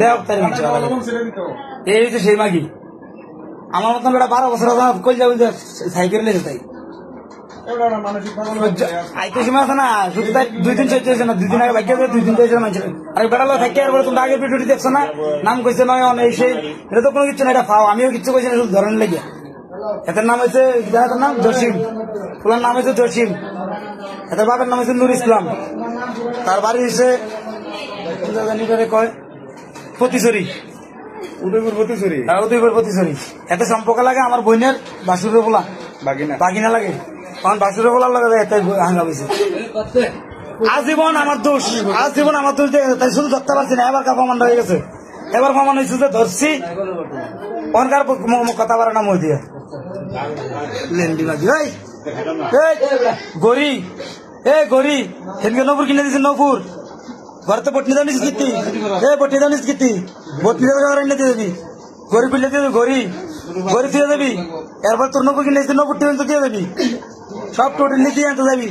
দেখ তাই এই হচ্ছে সেই মাগি আমার মতন বেটা 12 বছর কই যাবো সাইকেল লেগে তাই আইতে সময় আছে না শুধু তাই 2 দিন চলছে না 2 দিন আগে বাকি 2 দিন চলছে মানুষের আরে বেটা লোক থাকে আর তোমরা আগে ভিডিও দেখছো না নাম কইছে নয় এই সেই এটা তো কোনো কিছু না এটা পাও আমিও কিছু কইছি না শুধু ধরন লেগে এটার নাম হচ্ছে জানার নাম জসিম ফুলার নাম হচ্ছে জসিম এটার বাবার নাম হচ্ছে নুর ইসলাম তার বাড়ি হচ্ছে কয় পতিছড়ি উদয়পুর পতিছড়ি এতে সম্পর্ক লাগে আমার বোনের বাসুরের বলা বাগিনা লাগে কারণ বাসুরের বলার লাগে এতে হাঙ্গা হয়েছে আজীবন আমার দোষ তাই শুধু ধরতে পারছি না এবার প্রমাণ হয়ে গেছে এবার প্রমাণ হয়েছে যে ধরছি ওখানকার কথা বলে না মই দিয়ে লেন্ডি মাগি গরি গরি সেদিকে নপুর কিনে দিয়েছে নপুর ঘর তো বটনি জানিস কীর্তি বটনি জানিস কীর্তি বটনি যাবি গরি পিলে দিয়ে গরি দিয়ে যাবি এরপর তোর নপুর কিনে দিয়েছে নপুর দিয়ে যাবি সব টোটালি দিয়ে আনতে যাবি